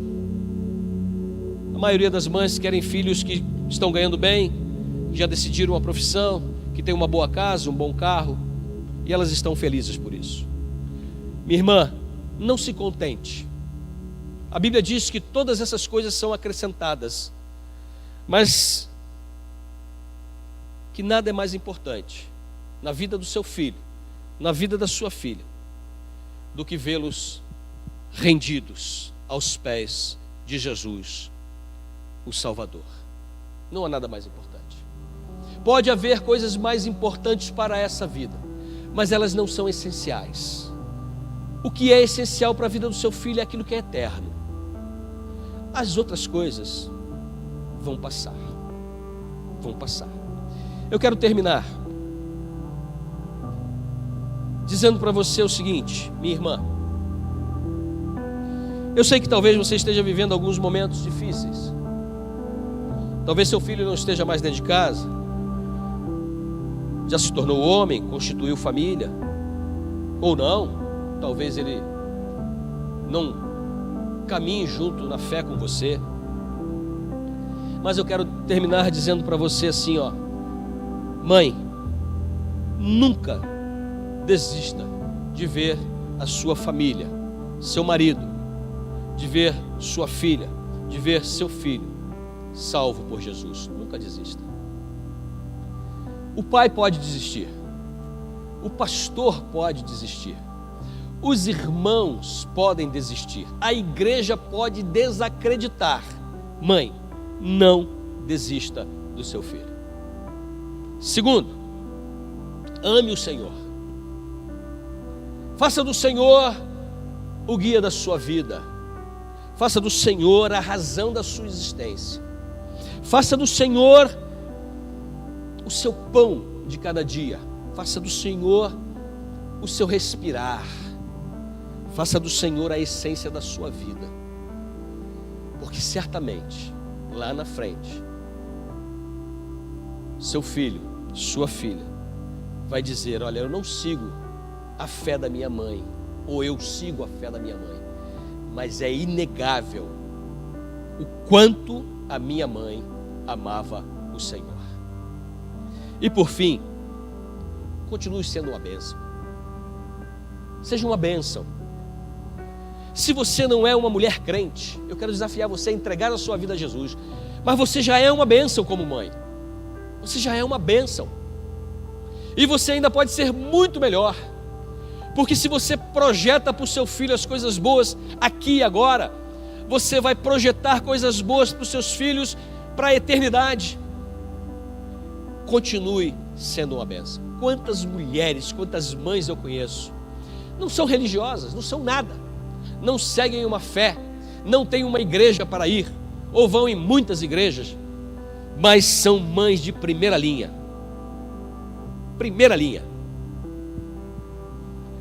A maioria das mães querem filhos que estão ganhando bem, já decidiram uma profissão, que tem uma boa casa, um bom carro, e elas estão felizes por isso. Minha irmã, não se contente. A Bíblia diz que todas essas coisas são acrescentadas, mas que nada é mais importante na vida do seu filho, na vida da sua filha, do que vê-los rendidos aos pés de Jesus, o Salvador. Não há nada mais importante. Pode haver coisas mais importantes para essa vida, mas elas não são essenciais. O que é essencial para a vida do seu filho é aquilo que é eterno. As outras coisas vão passar. Vão passar. Eu quero terminar dizendo para você o seguinte, minha irmã. Eu sei que talvez você esteja vivendo alguns momentos difíceis. Talvez seu filho não esteja mais dentro de casa, já se tornou homem, constituiu família, ou não, talvez ele não caminhe junto na fé com você. Mas eu quero terminar dizendo para você assim, ó, mãe, nunca desista de ver a sua família, seu marido, de ver sua filha, de ver seu filho salvo por Jesus. Nunca desista. O pai pode desistir, o pastor pode desistir, os irmãos podem desistir, a igreja pode desacreditar. Mãe, não desista do seu filho. Segundo, ame o Senhor. Faça do Senhor o guia da sua vida. Faça do Senhor a razão da sua existência. Faça do Senhor o seu pão de cada dia. Faça do Senhor o seu respirar. Faça do Senhor a essência da sua vida. Porque certamente, lá na frente, seu filho, sua filha, vai dizer, olha, eu não sigo a fé da minha mãe, ou eu sigo a fé da minha mãe, mas é inegável o quanto a minha mãe amava o Senhor. E por fim, continue sendo uma bênção. Seja uma bênção. Se você não é uma mulher crente, eu quero desafiar você a entregar a sua vida a Jesus. Mas você já é uma bênção como mãe. Você já é uma bênção. E você ainda pode ser muito melhor. Porque se você projeta para o seu filho as coisas boas aqui e agora, você vai projetar coisas boas para os seus filhos para a eternidade. Continue sendo uma bênção. Quantas mulheres, quantas mães eu conheço, não são religiosas, não são nada, não seguem uma fé, não têm uma igreja para ir, ou vão em muitas igrejas, mas são mães de primeira linha. Primeira linha.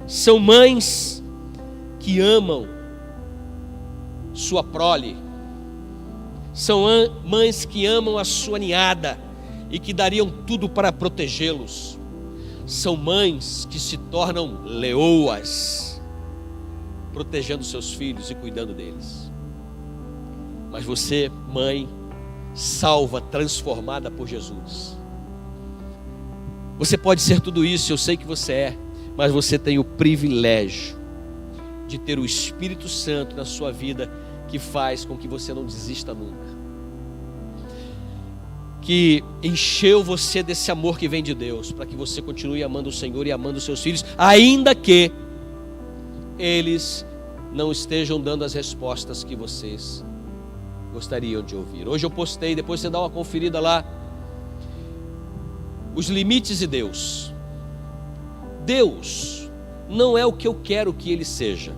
São mães que amam sua prole. São mães que amam a sua ninhada e que dariam tudo para protegê-los. São mães que se tornam leoas, protegendo seus filhos e cuidando deles. Mas você, mãe, salva, transformada por Jesus. Você pode ser tudo isso, eu sei que você é, mas você tem o privilégio de ter o Espírito Santo na sua vida, que faz com que você não desista nunca, que encheu você desse amor que vem de Deus, para que você continue amando o Senhor e amando os seus filhos, ainda que eles não estejam dando as respostas que vocês gostariam de ouvir. Hoje eu postei, depois você dá uma conferida lá, os limites de Deus. Deus não é o que eu quero que Ele seja,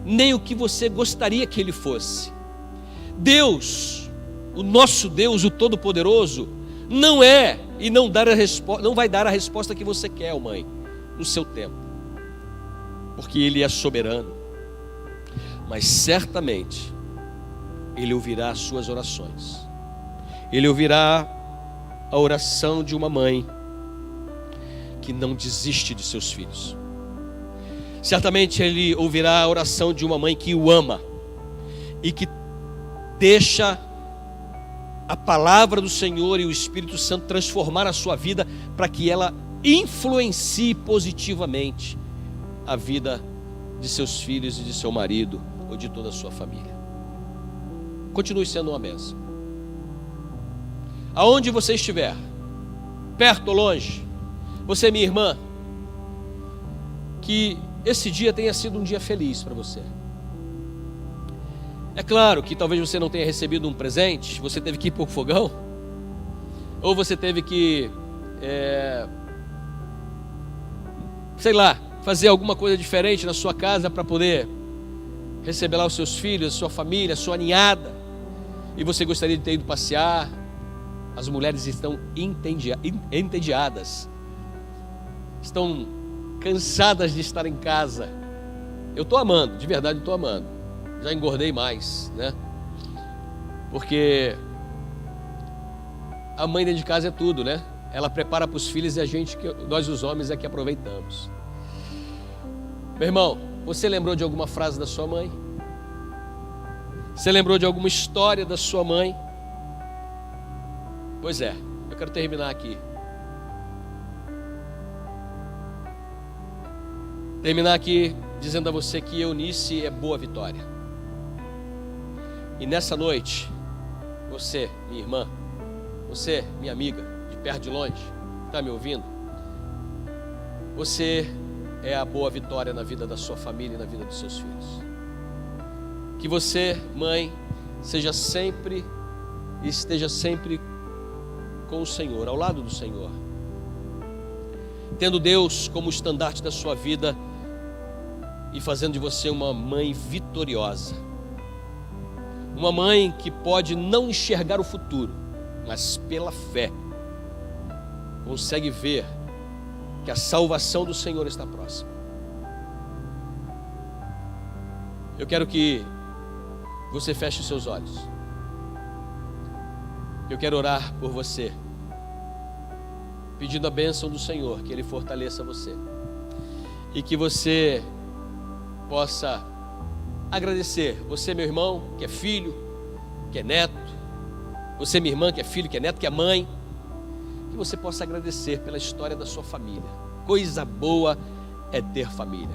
nem o que você gostaria que Ele fosse. Deus, o nosso Deus, o Todo-Poderoso, não é e não vai dar a resposta que você quer, mãe, no seu tempo, porque Ele é soberano. Mas certamente Ele ouvirá as suas orações. Ele ouvirá a oração de uma mãe que não desiste de seus filhos. Certamente Ele ouvirá a oração de uma mãe que o ama e que deixa a palavra do Senhor e o Espírito Santo transformar a sua vida para que ela influencie positivamente a vida de seus filhos e de seu marido ou de toda a sua família. Continue sendo uma bênção. Aonde você estiver, perto ou longe, você, minha irmã, que esse dia tenha sido um dia feliz para você. É claro que talvez você não tenha recebido um presente, você teve que ir para o fogão, ou você teve que, sei lá, fazer alguma coisa diferente na sua casa para poder receber lá os seus filhos, a sua família, a sua ninhada, e você gostaria de ter ido passear. As mulheres estão entediadas, estão cansadas de estar em casa. Eu estou amando, de verdade estou amando. Já engordei mais, né? Porque a mãe dentro de casa é tudo, né? Ela prepara para os filhos e nós os homens é que aproveitamos. Meu irmão, você lembrou de alguma frase da sua mãe? Você lembrou de alguma história da sua mãe? Pois é, eu quero terminar aqui. Terminar aqui dizendo a você que Eunice é Boa Vitória. E nessa noite, você, minha irmã, você, minha amiga, de perto de longe, está me ouvindo? Você é a Boa Vitória na vida da sua família e na vida dos seus filhos. Que você, mãe, esteja sempre com o Senhor, ao lado do Senhor, tendo Deus como estandarte da sua vida e fazendo de você uma mãe vitoriosa, uma mãe que pode não enxergar o futuro, mas pela fé consegue ver que a salvação do Senhor está próxima. Eu quero que você feche os seus olhos. Eu quero orar por você, pedindo a bênção do Senhor, que Ele fortaleça você e que você possa agradecer. Você, meu irmão, que é filho, que é neto, você, minha irmã, que é filho, que é neto, que é mãe, que você possa agradecer pela história da sua família. Coisa boa é ter família.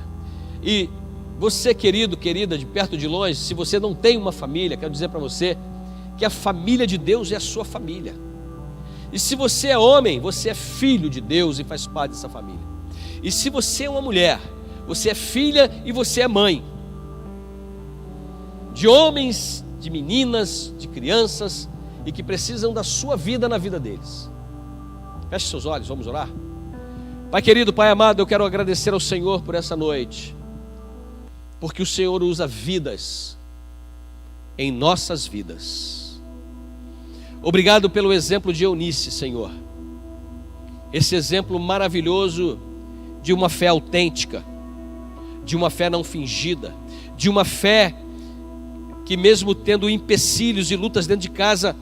E você, querido, querida, de perto, de longe, se você não tem uma família, quero dizer para você que a família de Deus é a sua família. E se você é homem, você é filho de Deus e faz parte dessa família. E se você é uma mulher, você é filha e você é mãe de homens, de meninas, de crianças, e que precisam da sua vida na vida deles. Feche seus olhos, vamos orar. Pai querido, Pai amado, eu quero agradecer ao Senhor por essa noite, porque o Senhor usa vidas em nossas vidas. Obrigado pelo exemplo de Eunice, Senhor. Esse exemplo maravilhoso de uma fé autêntica, de uma fé não fingida, de uma fé que mesmo tendo empecilhos e lutas dentro de casa,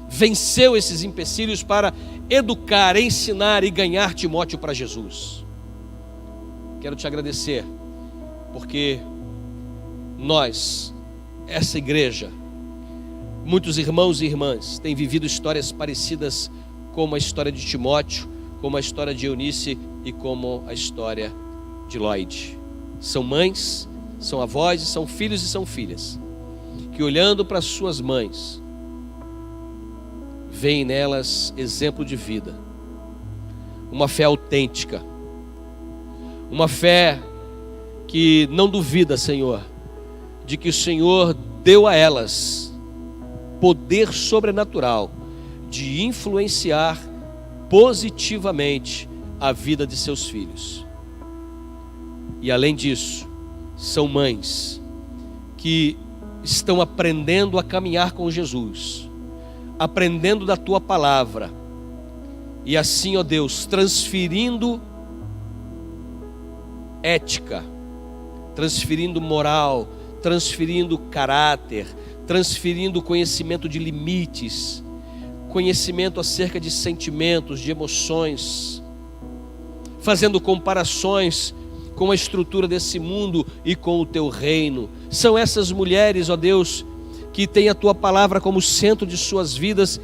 venceu esses empecilhos para educar, ensinar e ganhar Timóteo para Jesus. Quero te agradecer, porque nós, essa igreja, muitos irmãos e irmãs têm vivido histórias parecidas como a história de Timóteo, como a história de Eunice e como a história de Lloyd. São mães, são avós, são filhos e são filhas, que olhando para suas mães, veem nelas exemplo de vida, uma fé autêntica, uma fé que não duvida, Senhor, de que o Senhor deu a elas poder sobrenatural de influenciar positivamente a vida de seus filhos. E além disso, são mães que estão aprendendo a caminhar com Jesus, aprendendo da Tua palavra, e assim, ó Deus, transferindo ética, transferindo moral, transferindo caráter, transferindo conhecimento de limites, conhecimento acerca de sentimentos, de emoções, fazendo comparações com a estrutura desse mundo e com o Teu reino. São essas mulheres, ó Deus, que têm a tua palavra como centro de suas vidas,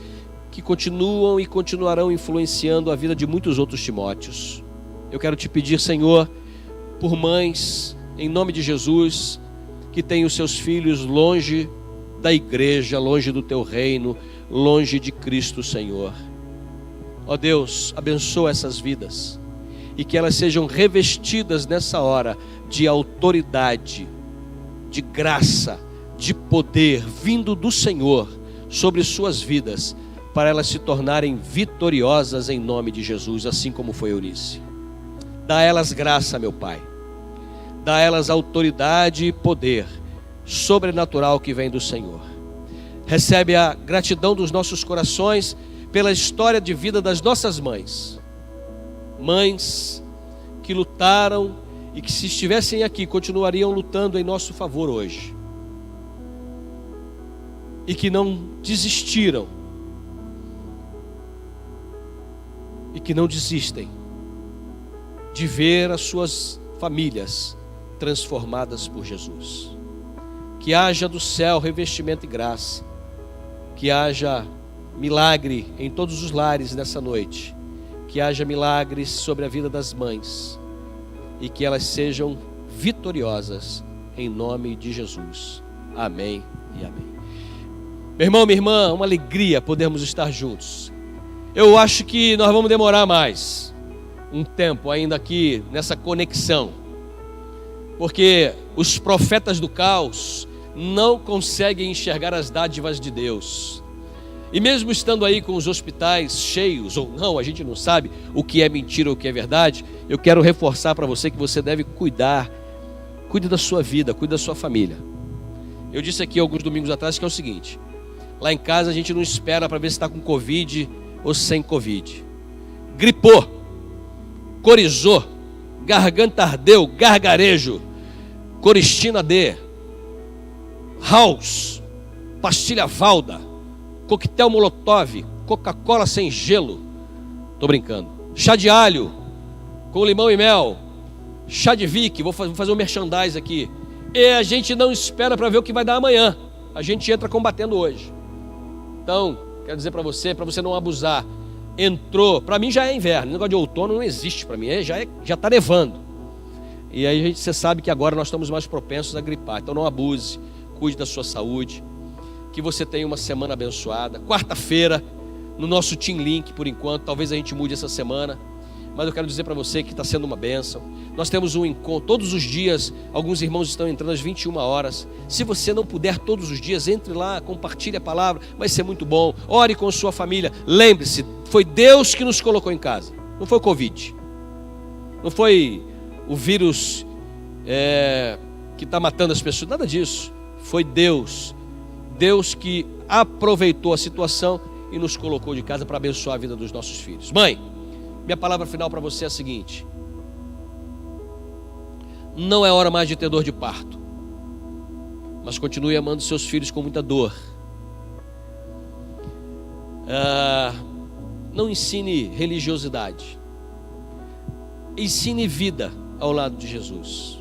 que continuam e continuarão influenciando a vida de muitos outros Timóteos. Eu quero te pedir, Senhor, por mães, em nome de Jesus, que têm os seus filhos longe da igreja, longe do teu reino, longe de Cristo, Senhor. Ó Deus, abençoa essas vidas e que elas sejam revestidas nessa hora de autoridade, de graça, de poder vindo do Senhor sobre suas vidas, para elas se tornarem vitoriosas em nome de Jesus, assim como foi Eunice. Dá a elas graça, meu Pai. Dá a elas autoridade e poder sobrenatural que vem do Senhor. Recebe a gratidão dos nossos corações pela história de vida das nossas mães. Mães que lutaram e que, se estivessem aqui, continuariam lutando em nosso favor hoje. E que não desistiram. E que não desistem de ver as suas famílias transformadas por Jesus. Que haja do céu revestimento e graça. Que haja milagre em todos os lares nessa noite. Que haja milagres sobre a vida das mães. E que elas sejam vitoriosas em nome de Jesus. Amém e amém. Meu irmão, minha irmã, uma alegria podermos estar juntos. Eu acho que nós vamos demorar mais um tempo ainda aqui nessa conexão, porque os profetas do caos não conseguem enxergar as dádivas de Deus. E mesmo estando aí com os hospitais cheios ou não, a gente não sabe o que é mentira ou o que é verdade. Eu quero reforçar para você que você deve cuidar. Cuide da sua vida, cuide da sua família. Eu disse aqui alguns domingos atrás que é o seguinte: lá em casa a gente não espera para ver se está com Covid ou sem Covid. Gripou, corizou, garganta ardeu, gargarejo, coristina D, House, pastilha Valda, coquetel Molotov, Coca-Cola sem gelo. Tô brincando. Chá de alho com limão e mel, chá de Vick, vou fazer um merchandise aqui. E a gente não espera para ver o que vai dar amanhã. A gente entra combatendo hoje. Então, quero dizer para você não abusar. Entrou, para mim já é inverno, o negócio de outono não existe para mim, já está nevando. E aí você sabe que agora nós estamos mais propensos a gripar. Então não abuse, cuide da sua saúde. Que você tenha uma semana abençoada. Quarta-feira, no nosso Team Link, por enquanto, talvez a gente mude essa semana. Mas eu quero dizer para você que está sendo uma bênção. Nós temos um encontro todos os dias. Alguns irmãos estão entrando às 21 horas. Se você não puder todos os dias, entre lá, compartilhe a palavra. Vai ser muito bom. Ore com sua família. Lembre-se, foi Deus que nos colocou em casa. Não foi o Covid. Não foi o vírus que está matando as pessoas. Nada disso. Foi Deus. Deus que aproveitou a situação e nos colocou de casa para abençoar a vida dos nossos filhos. Mãe, minha palavra final para você é a seguinte: não é hora mais de ter dor de parto, mas continue amando seus filhos com muita dor. Não ensine religiosidade, ensine vida ao lado de Jesus.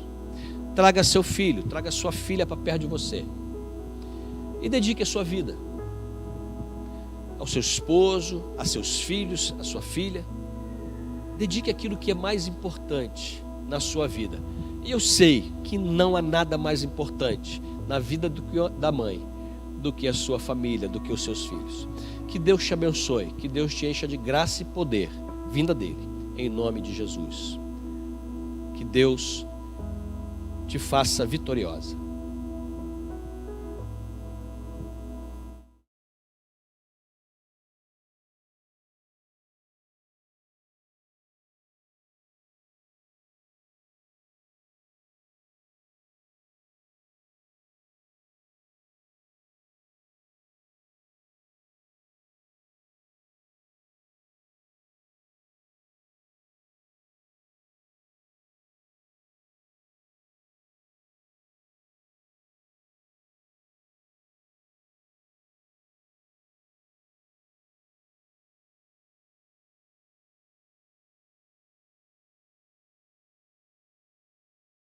Traga seu filho, traga sua filha para perto de você e dedique a sua vida ao seu esposo, a seus filhos, a sua filha. Dedique aquilo que é mais importante na sua vida. E eu sei que não há nada mais importante na vida da mãe do que a sua família, do que os seus filhos. Que Deus te abençoe, que Deus te encha de graça e poder, vinda dele, em nome de Jesus. Que Deus te faça vitoriosa.